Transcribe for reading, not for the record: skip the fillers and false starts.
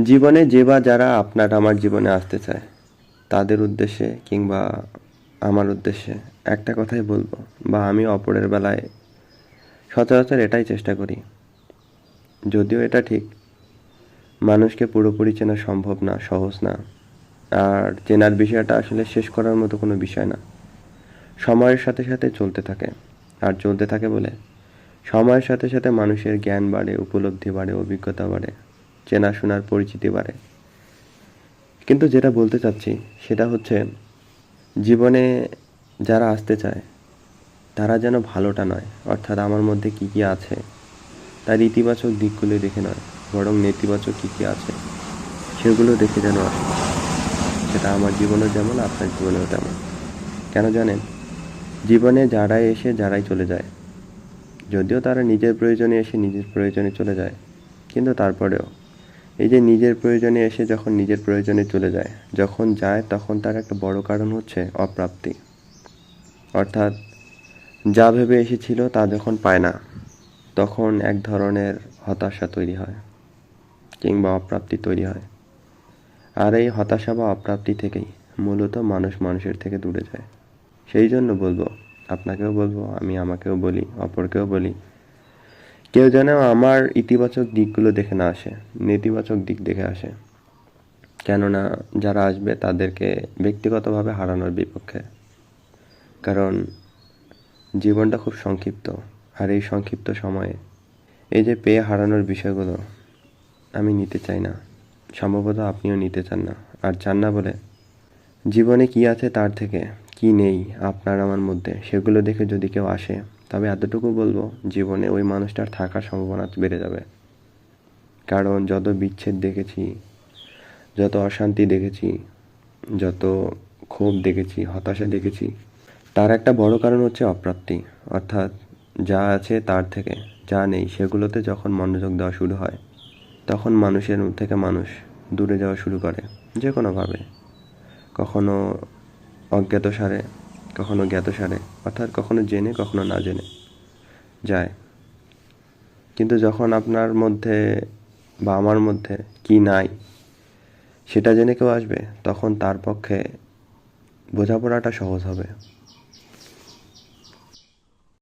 জীবনে যে বা যারা আপনার আমার জীবনে আসতে চায় তাদের উদ্দেশ্যে কিংবা আমার উদ্দেশ্যে একটা কথাই বলবো, বা আমি অপরের বেলায় সচরাচর এটাই চেষ্টা করি। যদিও এটা ঠিক, মানুষকে পুরোপুরি চেনা সম্ভব না, সহজ না। আর চেনার বিষয়টা আসলে শেষ করার মতো কোনো বিষয় না। সময়ের সাথে সাথে চলতে থাকে, আর চলতে থাকে বলে সময়ের সাথে সাথে মানুষের জ্ঞান বাড়ে, উপলব্ধি বাড়ে, অভিজ্ঞতা বাড়ে, চেনাশোনার পরিচিতি বাড়ে। কিন্তু যেটা বলতে চাচ্ছি সেটা হচ্ছে, জীবনে যারা আসতে চায় তারা যেন ভালোটা নয়, অর্থাৎ আমার মধ্যে কী কী আছে তার ইতিবাচক দিকগুলো দেখে নয়, বরং নেতিবাচক কী কী আছে সেগুলো দেখে যেন আসে। সেটা আমার জীবনেও যেমন, আপনার জীবনেও তেমন। কেন জানেন? জীবনে যারাই এসে যারাই চলে যায়, যদিও তারা নিজের প্রয়োজনে এসে নিজের প্রয়োজনে চলে যায়, কিন্তু তারপরেও এই যে নিজের প্রয়োজনে এসে যখন নিজের প্রয়োজনে চলে যায়, যখন যায় তখন তার একটা বড় কারণ হচ্ছে অপ্রাপ্তি। অর্থাৎ যা ভেবে এসেছিল তা যখন পায় না, তখন এক ধরনের হতাশা তৈরি হয় কিংবা অপ্রাপ্তি তৈরি হয়। আর এই হতাশা বা অপ্রাপ্তি থেকেই মূলত মানুষ মানুষের থেকে দূরে যায়। সেই জন্য বলবো, আপনাকেও বলবো, আমি আমাকেও বলি, অপরকেও বলি, কেউ যেন আমার ইতিবাচক দিকগুলো দেখে না আসে, নেতিবাচক দিক দেখে আসে। কেননা যারা আসবে তাদেরকে ব্যক্তিগতভাবে হারানোর বিপক্ষে। কারণ জীবনটা খুব সংক্ষিপ্ত, আর এই সংক্ষিপ্ত সময়ে এই যে পেয়ে হারানোর বিষয়গুলো আমি নিতে চাই না। সম্ভবত আপনিও নিতে চান না, আর চান না বলে জীবনে কি আছে তার থেকে কি নেই আপনার আমার মধ্যে সেগুলো দেখে যদি কেউ আসে, তবে এতটুকু বলবো, জীবনে ওই মানুষটার থাকার সম্ভাবনা বেড়ে যাবে। কারণ যত বিচ্ছেদ দেখেছি, যত অশান্তি দেখেছি, যত ক্ষোভ দেখেছি, হতাশা দেখেছি, তার একটা বড় কারণ হচ্ছে অপ্রাপ্তি। অর্থাৎ যা আছে তার থেকে যা নেই সেগুলোতে যখন মনোযোগ দেওয়া শুরু হয়, তখন মানুষের থেকে মানুষ দূরে যাওয়া শুরু করে, যে কোনোভাবে। কখনো অজ্ঞাতসারে, কখনো জ্ঞাতসারে, অর্থাৎ কখনো জেনে কখনো না জেনে যায়। কিন্তু যখন আপনার মধ্যে বা আমার মধ্যে কি নাই সেটা জেনে কেউ আসবে, তখন তার পক্ষে বোঝাপড়াটা সহজ হবে।